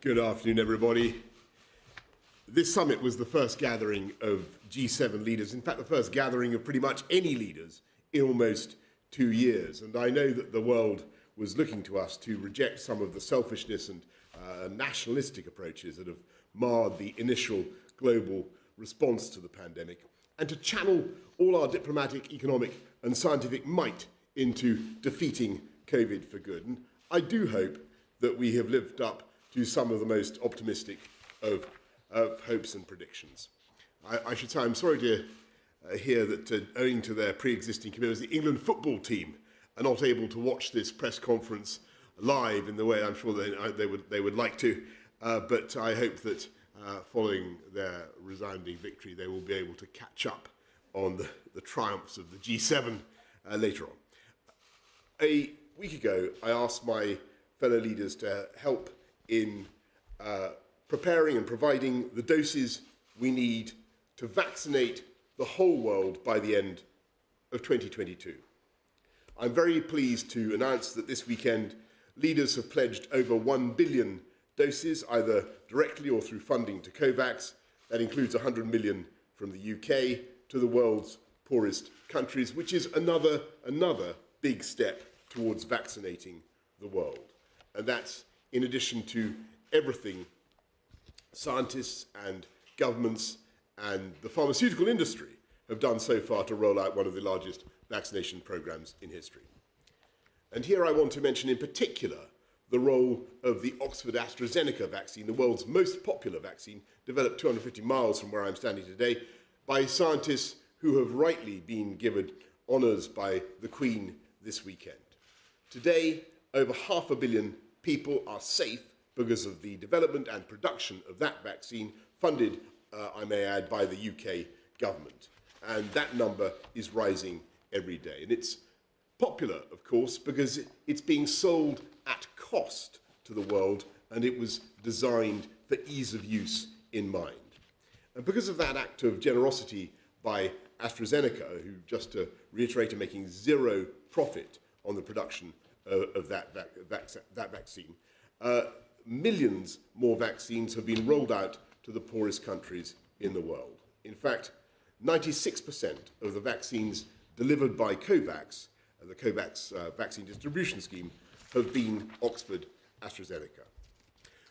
Good afternoon, everybody. This summit was the first gathering of G7 leaders, in fact, the first gathering of pretty much any leaders in almost 2 years. And I know that the world was looking to us to reject some of the selfishness and nationalistic approaches that have marred the initial global response to the pandemic, and to channel all our diplomatic, economic, and scientific might into defeating COVID for good. And I do hope that we have lived up to some of the most optimistic of hopes and predictions. I should say I'm sorry to hear that owing to their pre-existing commitments, the England football team are not able to watch this press conference live in the way I'm sure they would like to, but I hope that following their resounding victory they will be able to catch up on the triumphs of the G7 later on. A week ago I asked my fellow leaders to help in preparing and providing the doses we need to vaccinate the whole world by the end of 2022. I'm very pleased to announce that this weekend leaders have pledged over 1 billion doses, either directly or through funding to COVAX. That includes 100 million from the UK to the world's poorest countries, which is another big step towards vaccinating the world. And that's in addition to everything scientists and governments and the pharmaceutical industry have done so far to roll out one of the largest vaccination programs in history. And here I want to mention in particular the role of the Oxford Astrozeneca vaccine, the world's most popular vaccine, developed 250 miles from where I'm standing today, by scientists who have rightly been given honours by the Queen this weekend. Today, over 500 million people are safe because of the development and production of that vaccine, funded, I may add, by the UK government. And that number is rising every day. And it's popular, of course, because it's being sold at cost to the world, and it was designed for ease of use in mind. And because of that act of generosity by AstraZeneca, who, just to reiterate, are making zero profit on the production of that vaccine, millions more vaccines have been rolled out to the poorest countries in the world. In fact, 96% of the vaccines delivered by COVAX, the COVAX vaccine distribution scheme, have been Oxford AstraZeneca.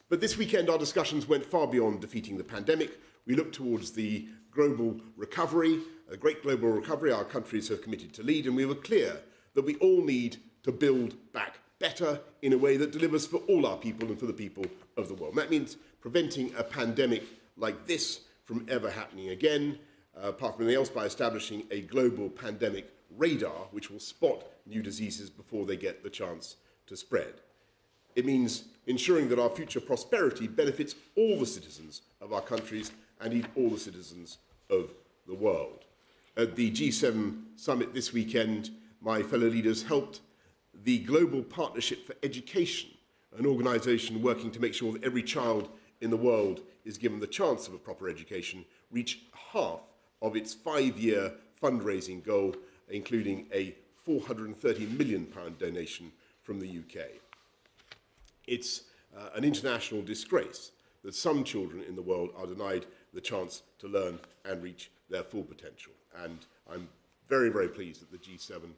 But this weekend our discussions went far beyond defeating the pandemic. We looked towards the global recovery, a great global recovery our countries have committed to lead, and we were clear that we all need to build back better in a way that delivers for all our people and for the people of the world. And that means preventing a pandemic like this from ever happening again, apart from anything else, by establishing a global pandemic radar which will spot new diseases before they get the chance to spread. It means ensuring that our future prosperity benefits all the citizens of our countries and indeed all the citizens of the world. At the G7 summit this weekend, my fellow leaders helped the Global Partnership for Education, an organisation working to make sure that every child in the world is given the chance of a proper education, reach half of its 5-year fundraising goal, including a £430 million donation from the UK. It's an international disgrace that some children in the world are denied the chance to learn and reach their full potential. And I'm very, very pleased that the G7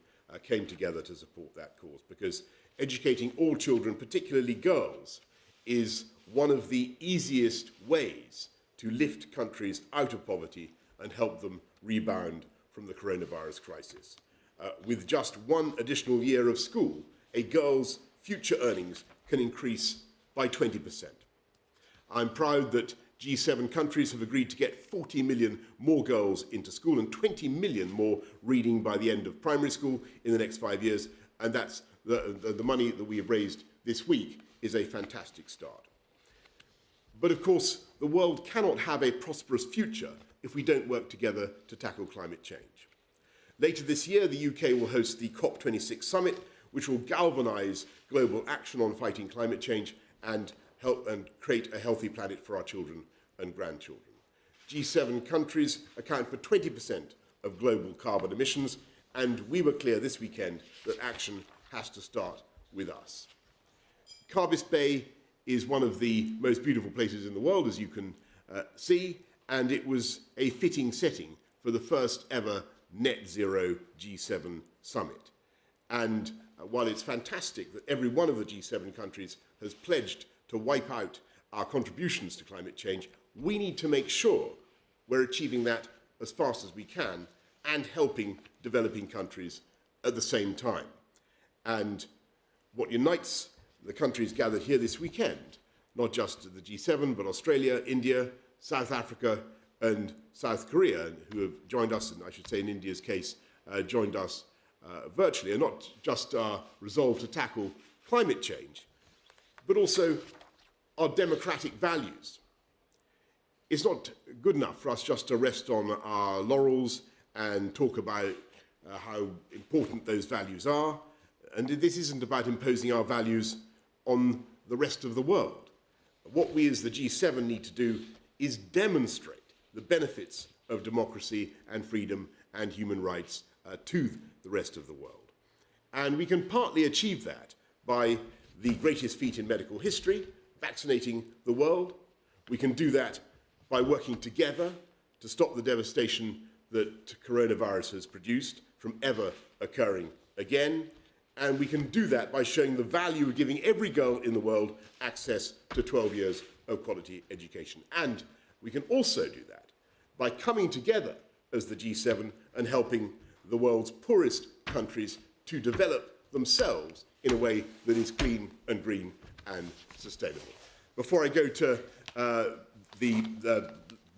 came together to support that cause, because educating all children, particularly girls, is one of the easiest ways to lift countries out of poverty and help them rebound from the coronavirus crisis. With just one additional year of school, a girl's future earnings can increase by 20%. I'm proud that G7 countries have agreed to get 40 million more girls into school and 20 million more reading by the end of primary school in the next 5 years, and that's the money that we have raised this week is a fantastic start. But of course, the world cannot have a prosperous future if we don't work together to tackle climate change. Later this year, the UK will host the COP26 summit, which will galvanise global action on fighting climate change and help and create a healthy planet for our children and grandchildren. G7 countries account for 20% of global carbon emissions, and we were clear this weekend that action has to start with us. Carbis Bay is one of the most beautiful places in the world, as you can see, and it was a fitting setting for the first ever net zero G7 summit. And while it's fantastic that every one of the G7 countries has pledged to wipe out our contributions to climate change, we need to make sure we're achieving that as fast as we can and helping developing countries at the same time. And what unites the countries gathered here this weekend, not just the G7, but Australia, India, South Africa, and South Korea, who have joined us, and I should say in India's case, joined us virtually, are not just our resolve to tackle climate change, but also our democratic values. It's not good enough for us just to rest on our laurels and talk about how important those values are. And this isn't about imposing our values on the rest of the world. What we as the G7 need to do is demonstrate the benefits of democracy and freedom and human rights to the rest of the world. And we can partly achieve that by the greatest feat in medical history, vaccinating the world. We can do that by working together to stop the devastation that coronavirus has produced from ever occurring again. And we can do that by showing the value of giving every girl in the world access to 12 years of quality education. And we can also do that by coming together as the G7 and helping the world's poorest countries to develop themselves in a way that is clean and green and sustainable. Before I go to the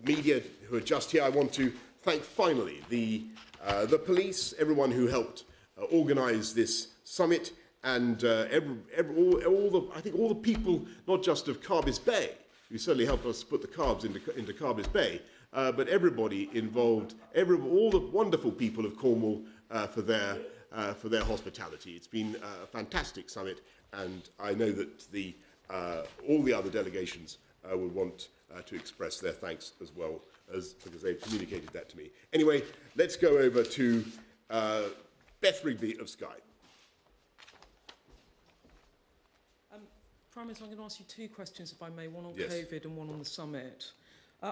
media who are just here, I want to thank finally the police, everyone who helped organise this summit, and I think all the people, not just of Carbis Bay, who certainly helped us put the carbs into Carbis Bay, but everybody involved, all the wonderful people of Cornwall for their hospitality. It's been a fantastic summit, and I know that all the other delegations will want to express their thanks as well, because they've communicated that to me. Anyway, let's go over to Beth Rigby of Sky. Prime Minister, I'm going to ask you two questions, if I may, one on Yes. COVID and one on the summit.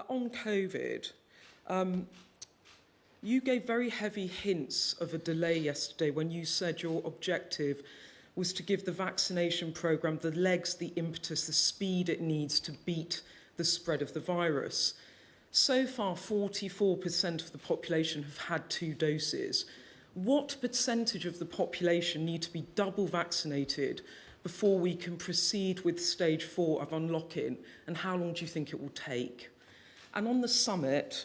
On COVID, you gave very heavy hints of a delay yesterday when you said your objective was to give the vaccination programme the legs, the impetus, the speed it needs to beat the spread of the virus. So far, 44% of the population have had 2 doses. What percentage of the population need to be double vaccinated before we can proceed with stage 4 of unlocking, and how long do you think it will take? And on the summit,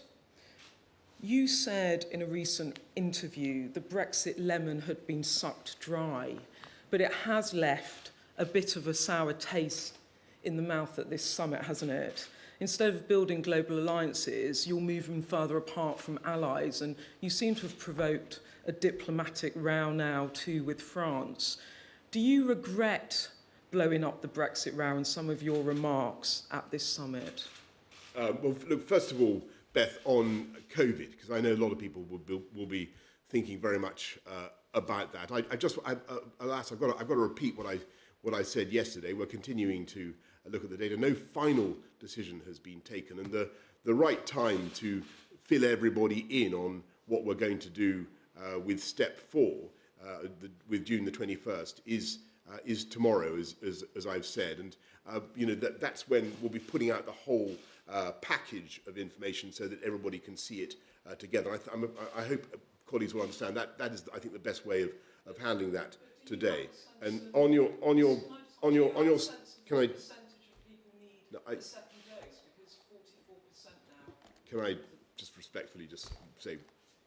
you said in a recent interview the Brexit lemon had been sucked dry, but it has left a bit of a sour taste in the mouth at this summit, hasn't it? Instead of building global alliances, you're moving further apart from allies, and you seem to have provoked a diplomatic row now too with France. Do you regret blowing up the Brexit row in some of your remarks at this summit? Well, look, first of all, Beth, on COVID, because I know a lot of people will be thinking very much about that. Alas, I've got to repeat what I said yesterday. We're continuing to look at the data. No final decision has been taken, and the right time to fill everybody in on what we're going to do with step 4, with June the 21st, is tomorrow, as I've said, and that's when we'll be putting out the whole package of information so that everybody can see it together. I hope colleagues will understand that is, I think, the best way of handling that today. And on your, can I? No, can I just respectfully just say,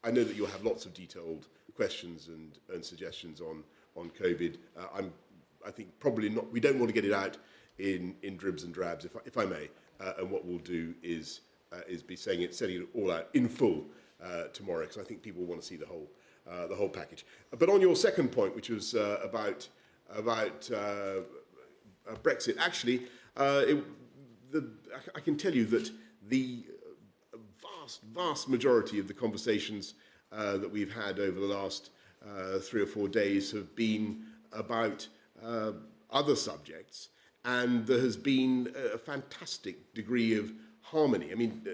I know that you'll have lots of detailed questions and suggestions on COVID. I think probably not. We don't want to get it out in dribs and drabs, if I may. And what we'll do is be setting it all out in full tomorrow, because I think people want to see the whole package. But on your second point, which was about Brexit, actually, I can tell you that the vast majority of the conversations that we've had over the last 3 or 4 days have been about other subjects, and there has been a fantastic degree of harmony. I mean,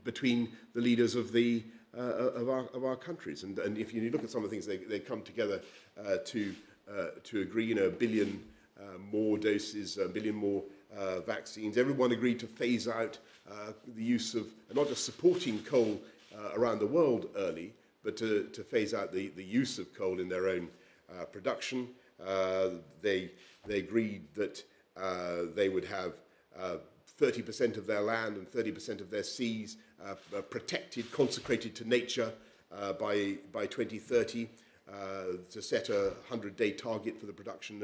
between the leaders of our countries, and if you look at some of the things they come together to agree, 1 billion more doses, 1 billion more vaccines. Everyone agreed to phase out the use of, not just supporting coal around the world early, but to phase out the use of coal in their own production. They agreed that they would have 30% of their land and 30% of their seas protected, consecrated to nature by 2030, to set a 100-day target for the production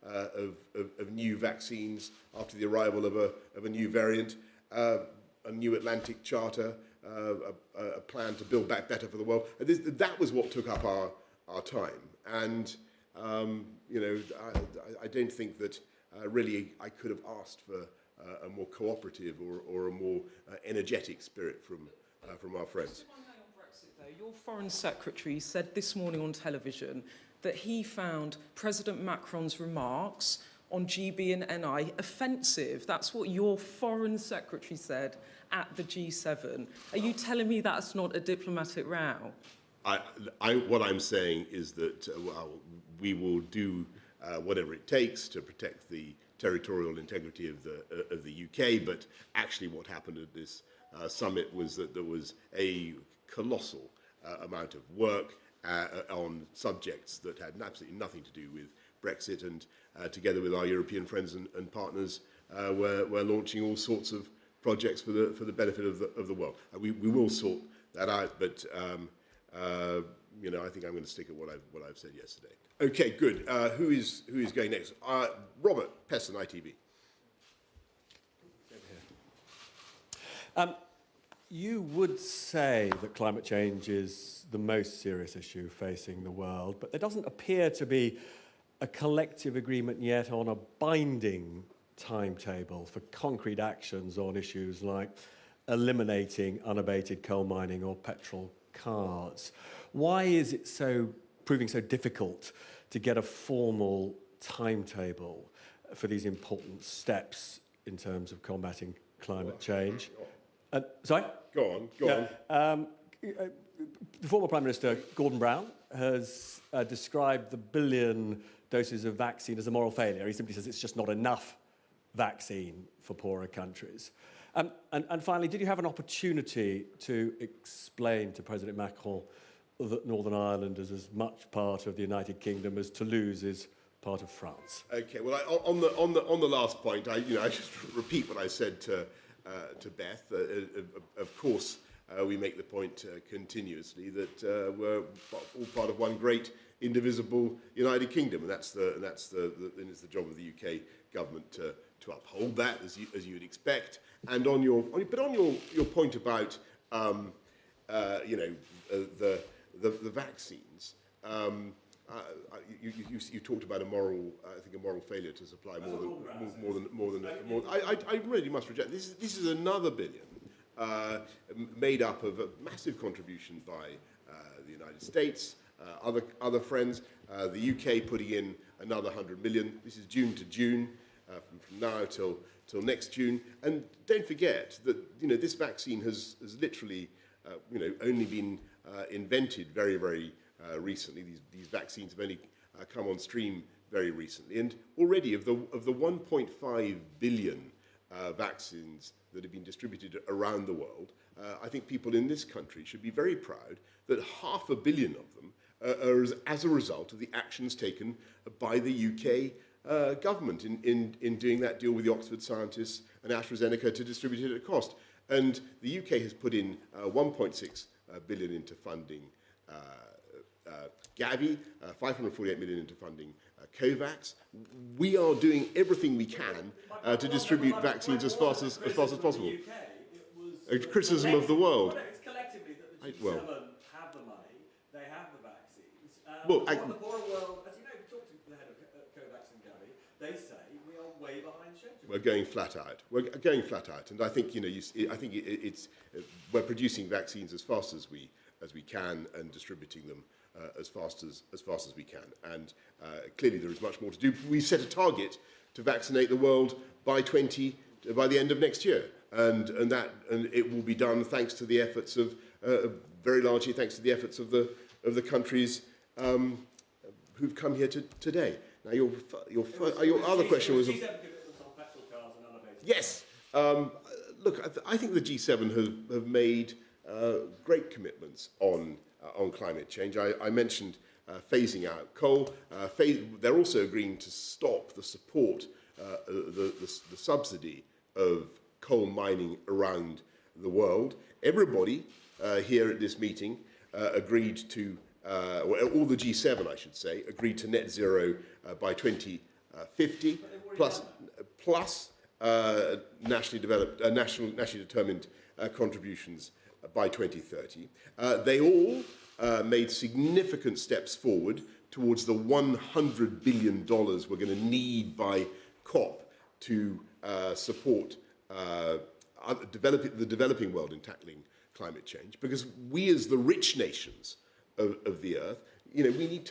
of new vaccines after the arrival of a new variant, a new Atlantic Charter, a plan to build back better for the world. That was what took up our time, and I don't think that really I could have asked for a more cooperative or a more energetic spirit from our friends. Your Foreign Secretary said this morning on television that he found President Macron's remarks on GB and NI offensive. That's what your foreign secretary said at the G7. Are you telling me that's not a diplomatic row? What I'm saying is that well, we will do whatever it takes to protect the territorial integrity of the UK. But actually, what happened at this summit was that there was a colossal amount of work on subjects that had absolutely nothing to do with Brexit, and together with our European friends and partners, we're launching all sorts of projects for the benefit of the world. We will sort that out, but you know, I think I'm going to stick at what I've said yesterday. Okay, good. Who is going next? Robert Pesson, ITV. You would say that climate change is the most serious issue facing the world, but there doesn't appear to be a collective agreement yet on a binding timetable for concrete actions on issues like eliminating unabated coal mining or petrol cars. Why is it proving so difficult to get a formal timetable for these important steps in terms of combating climate change? Sorry? Go on. The former Prime Minister, Gordon Brown, has described the 1 billion doses of vaccine as a moral failure. He simply says it's just not enough vaccine for poorer countries. And finally, did you have an opportunity to explain to President Macron that Northern Ireland is as much part of the United Kingdom as Toulouse is part of France? Okay. Well, on the last point, I just repeat what I said to Beth. Of course, we make the point continuously that we're all part of one great, indivisible United Kingdom, and it's the job of the UK government to uphold that, as you would expect. And on your point about the vaccines. You talked about a moral failure to supply more than. I really must reject this. This is another 1 billion made up of a massive contribution by the United States, other friends, the UK putting in another 100 million. This is June to June, from now till next June. And don't forget that this vaccine has literally only been invented very, very recently. These vaccines have only come on stream very recently, and already of the 1.5 billion vaccines that have been distributed around the world, I think people in this country should be very proud that 500 million of them are as a result of the actions taken by the UK government in doing that deal with the Oxford scientists and Astrozeneca to distribute it at cost. And the UK has put in 1.6 billion into funding Gavi, 548 million into funding COVAX. We are doing everything we can to distribute vaccines as fast as possible. A criticism of the world. Well, it's collectively that the G7 have the money, they have the vaccines. The poorer world, as you know, we talked to the head of COVAX and Gavi, they say we are way behind schedule. We're going flat out. And I think we're producing vaccines as fast as we can and distributing them as fast as we can. And clearly there is much more to do. We set a target to vaccinate the world by the end of next year, and it will be done thanks to the efforts of very largely thanks to the efforts of the countries who've come here today. Now your other question was. Yes. Look, I think the G7 have made great commitments on climate change. I mentioned phasing out coal. They're also agreeing to stop the support, the subsidy of coal mining around the world. Everybody here at this meeting agreed to, all the G7, I should say, agreed to net zero by 2050, plus nationally determined contributions by 2030. They all made significant steps forward towards the $100 billion we're going to need by COP to support the developing world in tackling climate change. Because we, as the rich nations of the earth, we need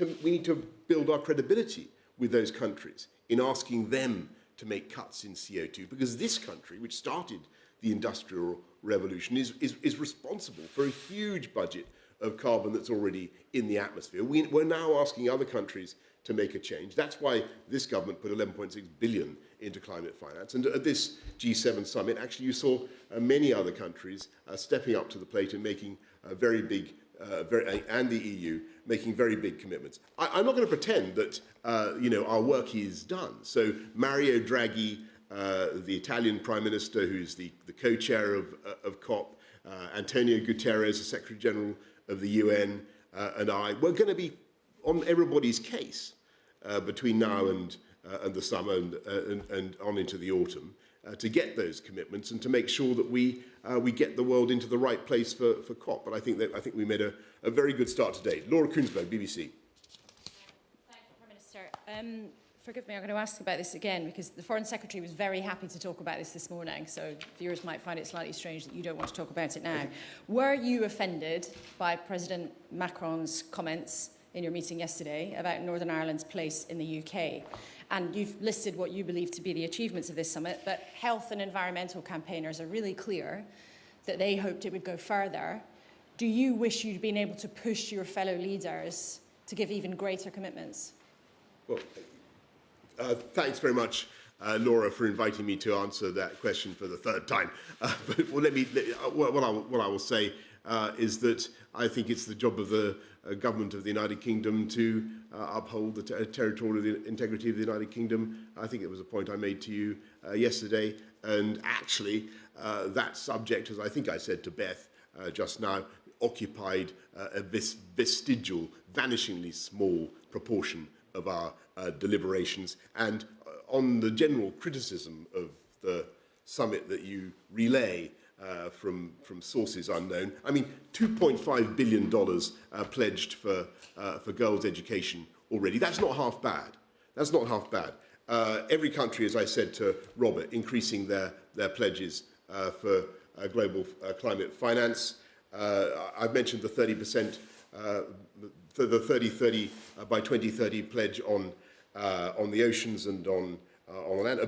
to build our credibility with those countries in asking them to make cuts in CO2, because this country, which started the Industrial Revolution, is responsible for a huge budget of carbon that's already in the atmosphere. We're now asking other countries to make a change. That's why this government put 11.6 billion into climate finance. And at this G7 summit, actually, you saw many other countries stepping up to the plate and making very big, and the EU making very big commitments. I'm not going to pretend that our work is done. So Mario Draghi, the Italian Prime Minister, who's the co-chair of COP, Antonio Guterres, the Secretary General of the UN, and we're going to be on everybody's case between now and the summer and on into the autumn to get those commitments and to make sure that we get the world into the right place for COP. But I think we made a very good start today. Laura Koonsberg, BBC. Thank you, Prime Minister. Forgive me, I'm going to ask about this again because the Foreign Secretary was very happy to talk about this morning, so viewers might find it slightly strange that you don't want to talk about it now. Were you offended by President Macron's comments in your meeting yesterday about Northern Ireland's place in the UK? And you've listed what you believe to be the achievements of this summit, but health and environmental campaigners are really clear that they hoped it would go further. Do you wish you'd been able to push your fellow leaders to give even greater commitments? Well, thanks very much, Laura, for inviting me to answer that question for the third time. But what I will say is that I think it's the job of the government of the United Kingdom to uphold the territorial integrity of the United Kingdom. I think it was a point I made to you yesterday. And actually, that subject, as I think I said to Beth just now, occupied a vestigial, vanishingly small proportion of our deliberations. And on the general criticism of the summit that you relay from sources unknown, I mean, $2.5 billion pledged for girls' education already. That's not half bad. That's not half bad. Every country, as I said to Robert, increasing their pledges for global climate finance. I've mentioned the 30%, the 30-30 by 2030 pledge on the oceans and on land.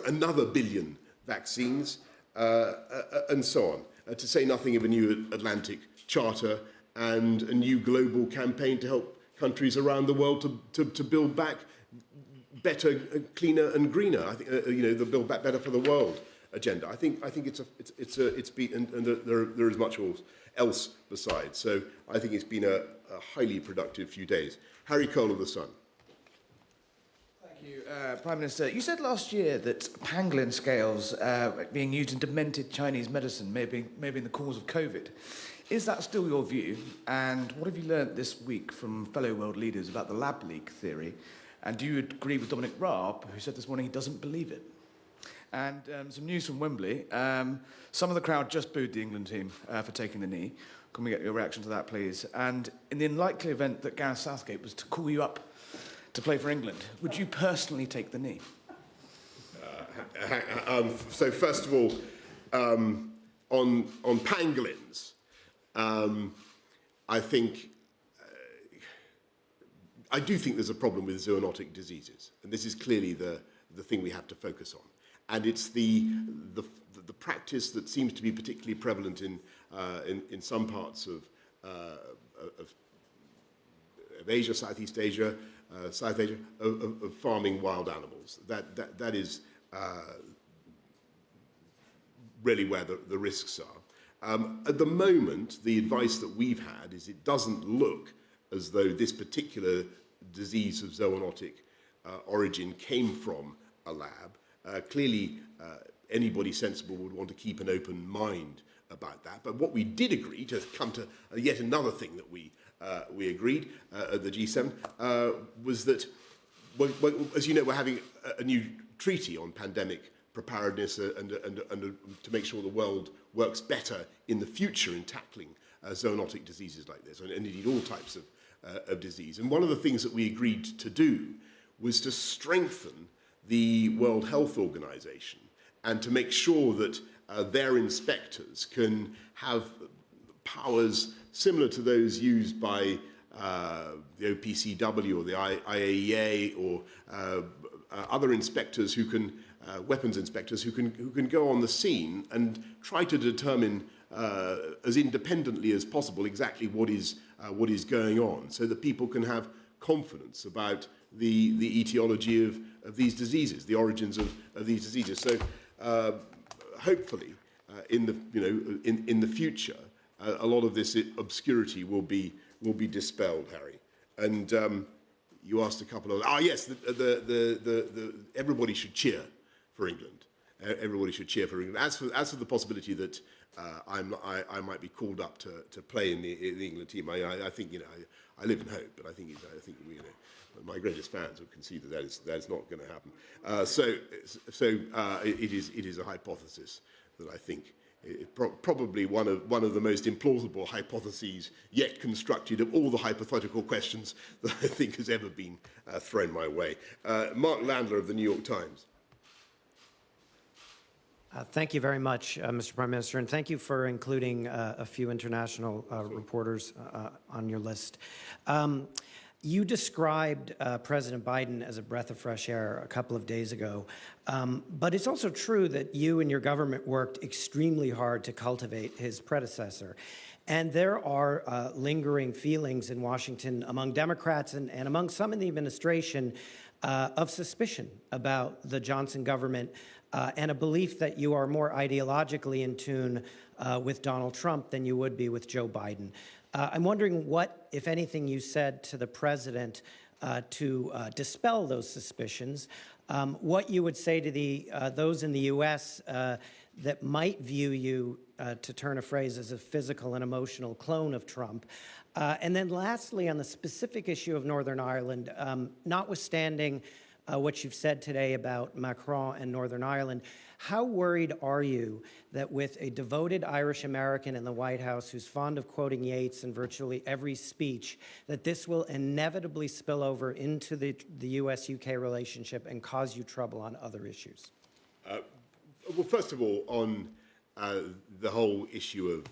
Another billion vaccines, and so on. To say nothing of a new Atlantic Charter and a new global campaign to help countries around the world to build back better, cleaner, and greener. I think the Build Back Better for the World agenda. I think it's been, and there is much else besides. So I think it's been a highly productive few days. Harry Cole of The Sun. Thank you, Prime Minister. You said last year that pangolin scales being used in demented Chinese medicine may be the cause of COVID. Is that still your view? And what have you learnt this week from fellow world leaders about the lab leak theory? And do you agree with Dominic Raab, who said this morning he doesn't believe it? And some news from Wembley. Some of the crowd just booed the England team for taking the knee. Can we get your reaction to that, please? And in the unlikely event that Gareth Southgate was to call you up to play for England, would you personally take the knee? So first of all, on pangolins, I do think there's a problem with zoonotic diseases, and this is clearly the thing we have to focus on. And it's the practice that seems to be particularly prevalent in some parts of Asia, Southeast Asia, South Asia, of farming wild animals. That is really where the risks are. At the moment, the advice that we've had is it doesn't look as though this particular disease of zoonotic origin came from a lab. Clearly, anybody sensible would want to keep an open mind about that. But what we did agree, to come to yet another thing that we agreed at the G7, was that, as you know, we're having a new treaty on pandemic preparedness and to make sure the world works better in the future in tackling zoonotic diseases like this, and indeed all types of disease. And one of the things that we agreed to do was to strengthen the World Health Organization and to make sure that their inspectors can have powers similar to those used by the OPCW or the IAEA or other inspectors who can, weapons inspectors who can go on the scene and try to determine as independently as possible exactly what is going on, so that people can have confidence about the etiology of these diseases, the origins of these diseases. So hopefully, in the future, a lot of this obscurity will be dispelled, Harry. And you asked a couple of yes, everybody should cheer for England. Everybody should cheer for England. As for the possibility that I might be called up to play in the England team, I think I live in hope, but I think my greatest fans would concede that is not going to happen. So it is a hypothesis that I think probably one of the most implausible hypotheses yet constructed of all the hypothetical questions that I think has ever been thrown my way. Mark Landler of the New York Times. Thank you very much, Mr. Prime Minister, and thank you for including a few international reporters on your list. You described President Biden as a breath of fresh air a couple of days ago, but it's also true that you and your government worked extremely hard to cultivate his predecessor. And there are lingering feelings in Washington among Democrats and among some in the administration of suspicion about the Johnson government and a belief that you are more ideologically in tune with Donald Trump than you would be with Joe Biden. I'm wondering what, if anything, you said to the president to dispel those suspicions, what you would say to those in the U.S. That might view you, to turn a phrase, as a physical and emotional clone of Trump. And then lastly, on the specific issue of Northern Ireland, notwithstanding what you've said today about Macron and Northern Ireland, how worried are you that with a devoted Irish American in the White House who's fond of quoting Yeats in virtually every speech, that this will inevitably spill over into the US-UK relationship and cause you trouble on other issues? Well, first of all, on the whole issue of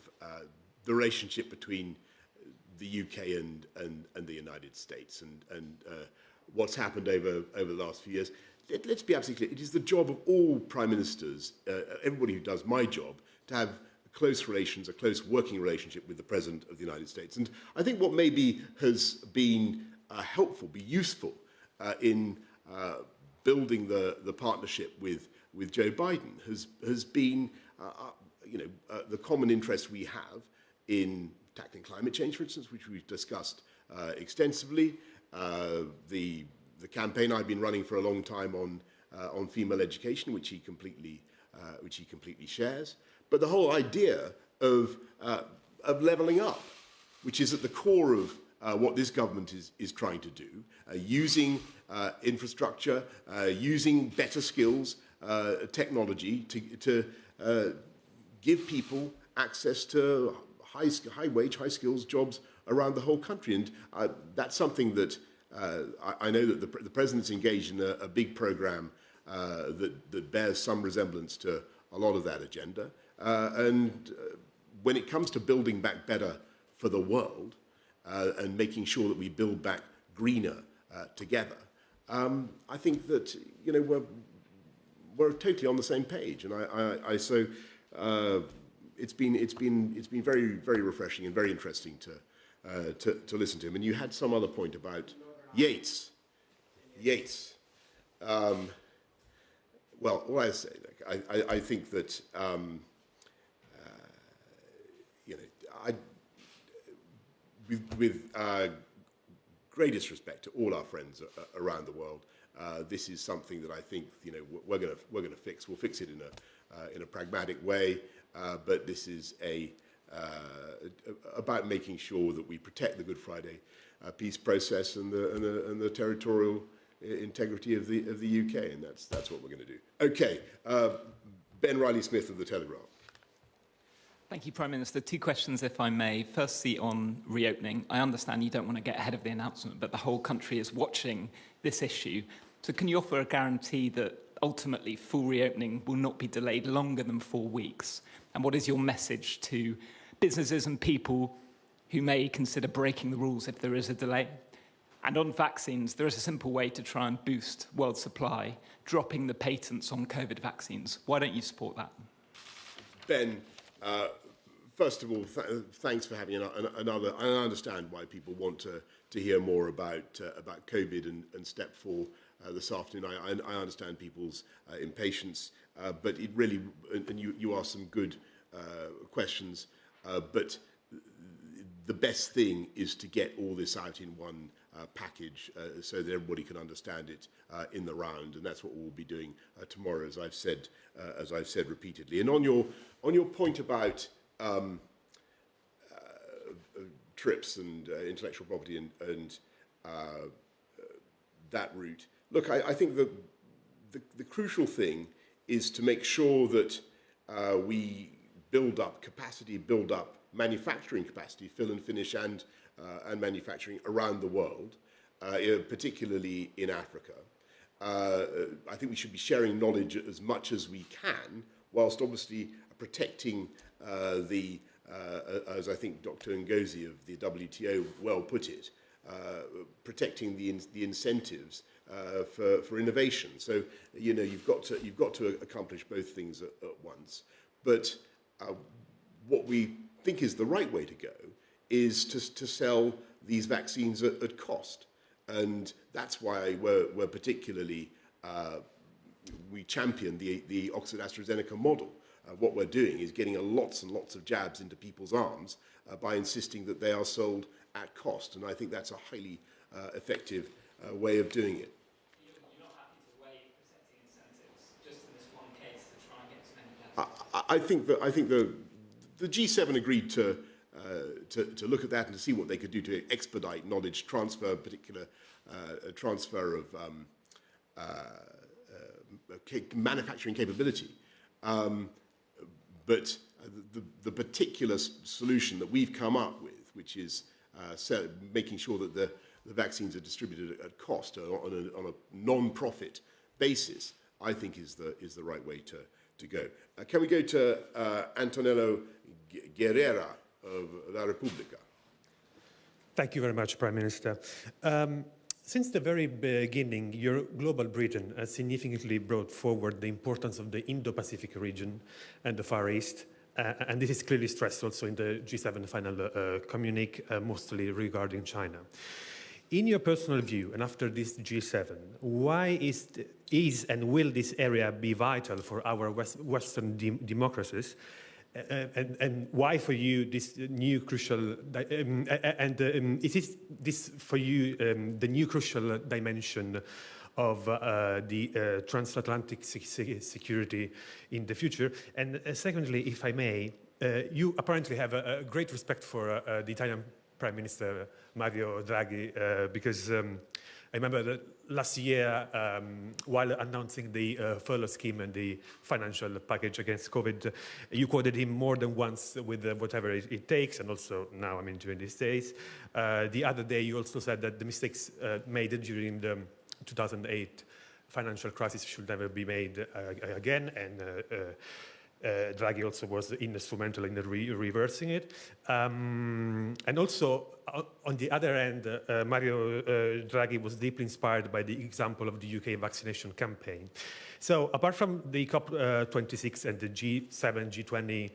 the relationship between the UK and the United States and what's happened over the last few years, let's be absolutely clear. It is the job of all prime ministers, everybody who does my job, to have close relations, a close working relationship with the President of the United States. And I think what maybe has been helpful, be useful in building the partnership with Joe Biden has been the common interest we have in tackling climate change, for instance, which we've discussed extensively. The campaign I've been running for a long time on female education, which he completely shares. But the whole idea of levelling up, which is at the core of what this government is trying to do, using infrastructure, using better skills, technology to give people access to high wage, high skills jobs around the whole country. And that's something that I know that the President's engaged in a big program that bears some resemblance to a lot of that agenda. And when it comes to building back better for the world and making sure that we build back greener together, I think that we're totally on the same page. And so it's been very, very refreshing and very interesting to listen to him. And you had some other point about Yeats. Well, all I say, I think that with greatest respect to all our friends around the world, this is something that I think we're going to fix. We'll fix it in a pragmatic way, but this is about making sure that we protect the Good Friday peace process and the territorial integrity of the UK, and that's what we're going to do. Okay, Ben Riley-Smith of The Telegraph. Thank you, Prime Minister. 2 questions, if I may. Firstly, on reopening. I understand you don't want to get ahead of the announcement, but the whole country is watching this issue. So can you offer a guarantee that ultimately full reopening will not be delayed longer than 4 weeks? And what is your message to businesses and people who may consider breaking the rules if there is a delay. And on vaccines, there is a simple way to try and boost world supply, dropping the patents on COVID vaccines. Why don't you support that? Ben, first of all, thanks for having another. I understand why people want to hear more about COVID and Step 4 this afternoon. I understand people's impatience, but it really, and you asked some good questions, but the best thing is to get all this out in one package so that everybody can understand it in the round, and that's what we'll be doing tomorrow, as I've said repeatedly. And on your point about TRIPS and intellectual property and that route, look, I think the crucial thing is to make sure that we build up capacity, build up manufacturing capacity, fill and finish and manufacturing around the world, particularly in Africa. I think we should be sharing knowledge as much as we can, whilst obviously protecting as I think Dr. Ngozi of the WTO well put it, protecting the incentives for innovation. So you've got to accomplish both things at once. But what we think is the right way to go is to sell these vaccines at cost, and that's why we're particularly we champion the Oxford Astrozenica model. What we're doing is getting lots and lots of jabs into people's arms by insisting that they are sold at cost, and I think that's a highly effective way of doing it. You're not happy to waive protecting incentives just in this one case to try and get as many jabs? I think the G7 agreed to look at that and to see what they could do to expedite knowledge transfer, particular transfer of manufacturing capability. But the particular solution that we've come up with, which is making sure that the vaccines are distributed at cost on a non-profit basis, I think is the right way to go. Can we go to Antonello Guerrera of La Repubblica? Thank you very much, Prime Minister. Since the very beginning, your global briefing has significantly brought forward the importance of the Indo-Pacific region and the Far East, and this is clearly stressed also in the G7 final communique, mostly regarding China. In your personal view, and after this G7, why is and will this area be vital for our Western democracies? And why for you this new crucial, is this for you the new crucial dimension of the transatlantic security in the future? And secondly, if I may, you apparently have a great respect for the Italian Prime Minister Mario Draghi, because I remember that last year, while announcing the furlough scheme and the financial package against COVID, you quoted him more than once with whatever it takes, and also now, during these days. The other day, you also said that the mistakes made during the 2008 financial crisis should never be made again, and Draghi also was instrumental in reversing it. And also, on the other end, Mario Draghi was deeply inspired by the example of the UK vaccination campaign. So apart from the COP26 and the G7, G20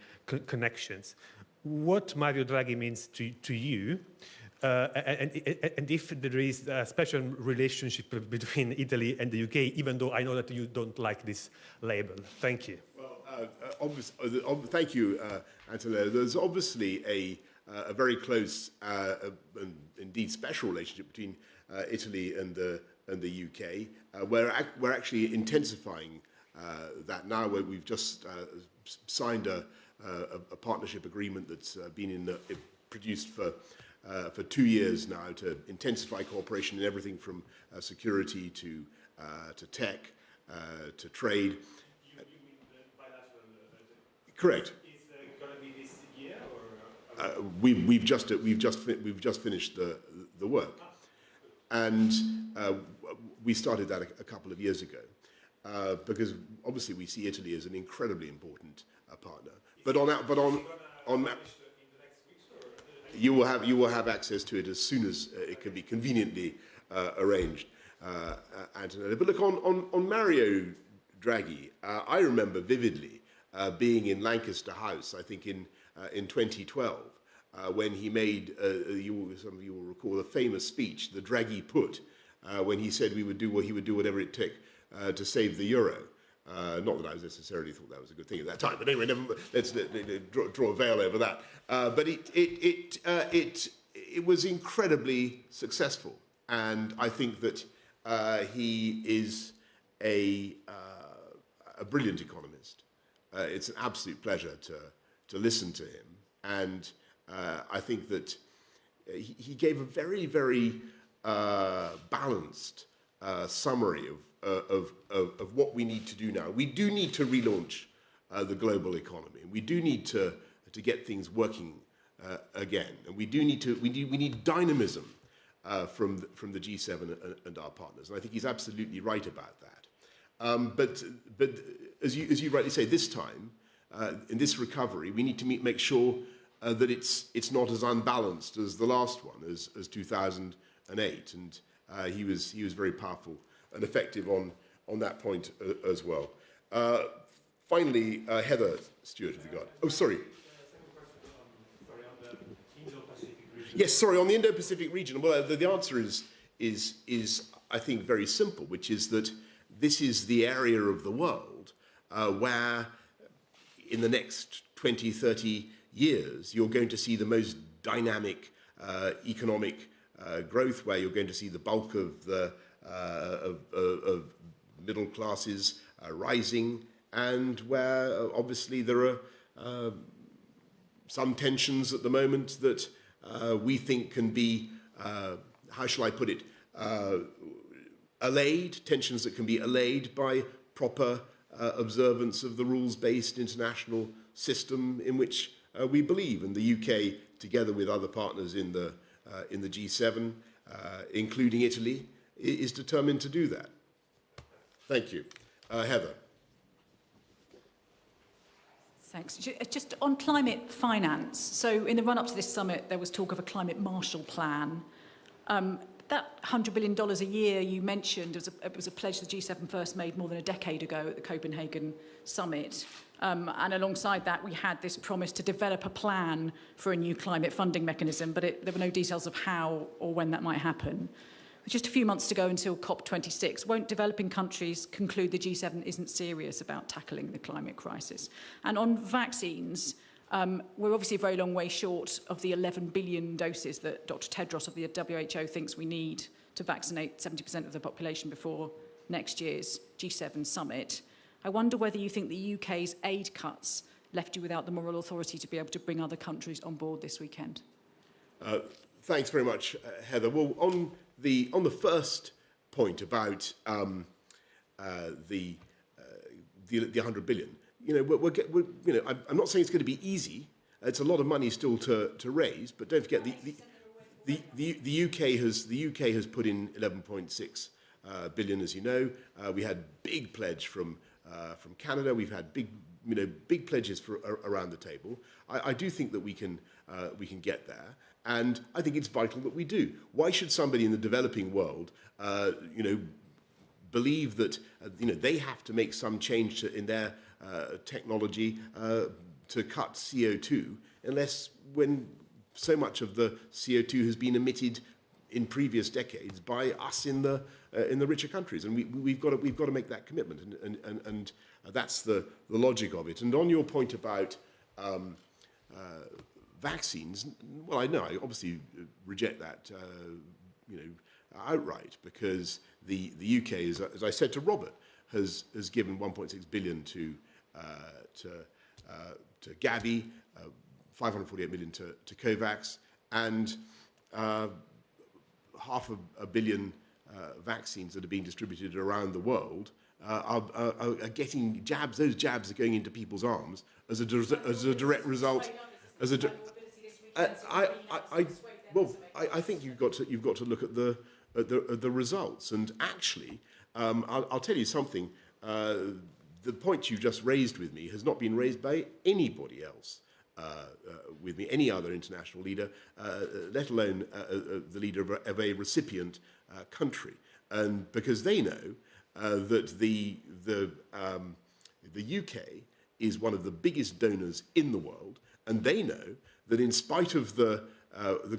connections, what Mario Draghi means to you, and if there is a special relationship between Italy and the UK, even though I know that you don't like this label. Thank you. Thank you, Antonello. There's obviously a very close and indeed special relationship between Italy and the UK. We're actually intensifying that now. Where we've just signed a partnership agreement that's been produced for 2 years now to intensify cooperation in everything from security to tech to trade. Correct. Is it going to be this year, or we've just finished the work, and we started that a couple of years ago because obviously we see Italy as an incredibly important partner. But on that. you will have access to it as soon as it can be conveniently arranged, Antonella. But look, on Mario Draghi, I remember vividly being in Lancaster House, I think in 2012, when he made, some of you will recall, the famous speech, the Draghi put, when he said he would do whatever it took to save the euro. Not that I necessarily thought that was a good thing at that time, but anyway, let's draw a veil over that. But it was incredibly successful, and I think that he is a brilliant economist. It's an absolute pleasure to listen to him, and I think that he gave a very, very balanced summary of what we need to do now. We do need to relaunch the global economy. We do need to get things working again, and we need dynamism from the G7 and our partners. And I think he's absolutely right about that. But as you rightly say, this time in this recovery, we need to make sure that it's not as unbalanced as the last one, as 2008, and he was very powerful and effective on that point as well. Finally, Heather Stewart, have you got? Oh, sorry. Yes, sorry, on the Indo-Pacific region. Well, the answer is I think very simple, which is that this is the area of the world where in the next 20, 30 years, you're going to see the most dynamic economic growth, where you're going to see the bulk of the of middle classes rising, and where obviously there are some tensions at the moment that we think can be, how shall I put it, allayed, tensions that can be allayed by proper observance of the rules-based international system in which we believe. And the UK, together with other partners in the G7, including Italy, is determined to do that. Thank you. Heather. Thanks. Just on climate finance, so in the run-up to this summit, there was talk of a climate Marshall Plan. That $100 billion a year you mentioned was a pledge the G7 first made more than a decade ago at the Copenhagen summit. And alongside that, we had this promise to develop a plan for a new climate funding mechanism, but there were no details of how or when that might happen. With just a few months to go until COP26, won't developing countries conclude the G7 isn't serious about tackling the climate crisis? And on vaccines, we're obviously a very long way short of the 11 billion doses that Dr. Tedros of the WHO thinks we need to vaccinate 70% of the population before next year's G7 summit. I wonder whether you think the UK's aid cuts left you without the moral authority to be able to bring other countries on board this weekend. Thanks very much, Heather. Well, on the first point about the 100 billion, I'm not saying it's going to be easy. It's a lot of money still to raise, but don't forget the UK has put in 11.6 billion, as you know. We had big pledge from Canada. We've had big pledges around the table. I do think that we can get there, and I think it's vital that we do. Why should somebody in the developing world, believe that they have to make some change in their technology to cut CO2, unless when so much of the CO2 has been emitted in previous decades by us in the richer countries, and we've got to make that commitment, and that's the logic of it. And on your point about vaccines, well, I obviously reject that outright, because the UK, as I said to Robert, has given 1.6 billion to Gavi, 548 million to COVAX, and $500 million vaccines that are being distributed around the world are getting jabs. Those jabs are going into people's arms as a direct result. I think you've got to look at the results. And actually, I'll tell you something. The point you just raised with me has not been raised by anybody else with me, any other international leader, let alone the leader of a recipient country. And because they know that the UK is one of the biggest donors in the world, and they know that in spite of the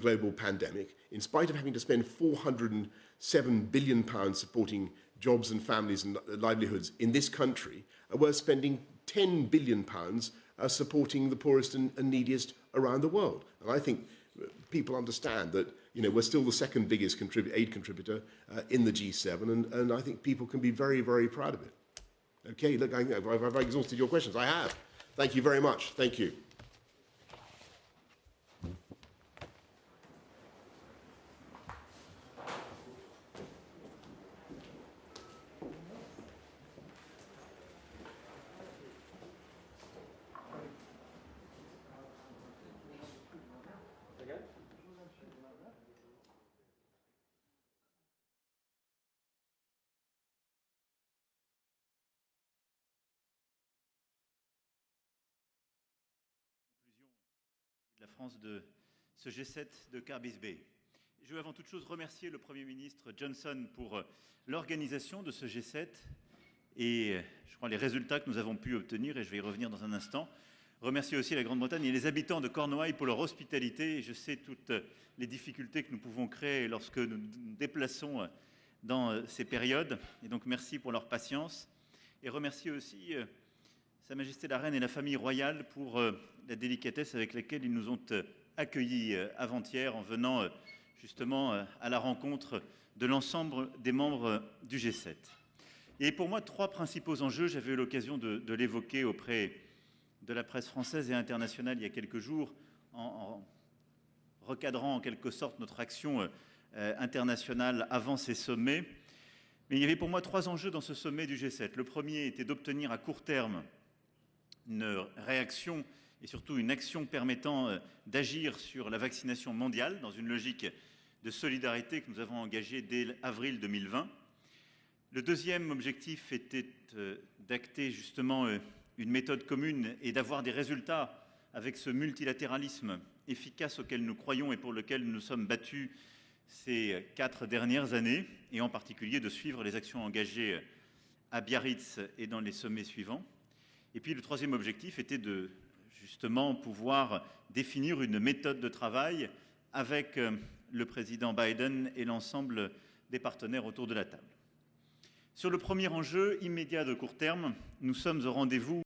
global pandemic, in spite of having to spend £407 billion supporting jobs and families and livelihoods in this country, we're spending £10 billion supporting the poorest and neediest around the world. And I think people understand that, you know, we're still the second biggest aid contributor in the G7, and I think people can be very, very proud of it. Okay, look, I've exhausted your questions. I have. Thank you very much. Thank you. La France de ce G7 de Cardiff Bay. Je veux avant toute chose remercier le Premier ministre Johnson pour l'organisation de ce G7 et je crois les résultats que nous avons pu obtenir, et je vais y revenir dans un instant. Remercier aussi la Grande-Bretagne et les habitants de Cornwall pour leur hospitalité. Et je sais toutes les difficultés que nous pouvons créer lorsque nous nous déplaçons dans ces périodes. Et donc merci pour leur patience. Et remercier aussi Sa Majesté la Reine et la famille royale pour la délicatesse avec laquelle ils nous ont accueillis avant-hier en venant justement à la rencontre de l'ensemble des membres du G7. Et pour moi, trois principaux enjeux, j'avais eu l'occasion de l'évoquer auprès de la presse française et internationale il y a quelques jours, en recadrant en quelque sorte notre action internationale avant ces sommets. Mais il y avait pour moi trois enjeux dans ce sommet du G7. Le premier était d'obtenir à court terme une réaction et surtout une action permettant d'agir sur la vaccination mondiale dans une logique de solidarité que nous avons engagée dès avril 2020. Le deuxième objectif était d'acter justement une méthode commune et d'avoir des résultats avec ce multilatéralisme efficace auquel nous croyons et pour lequel nous nous sommes battus ces 4 dernières années, et en particulier de suivre les actions engagées à Biarritz et dans les sommets suivants. Et puis le troisième objectif était de justement pouvoir définir une méthode de travail avec le président Biden et l'ensemble des partenaires autour de la table. Sur le premier enjeu immédiat de court terme, nous sommes au rendez-vous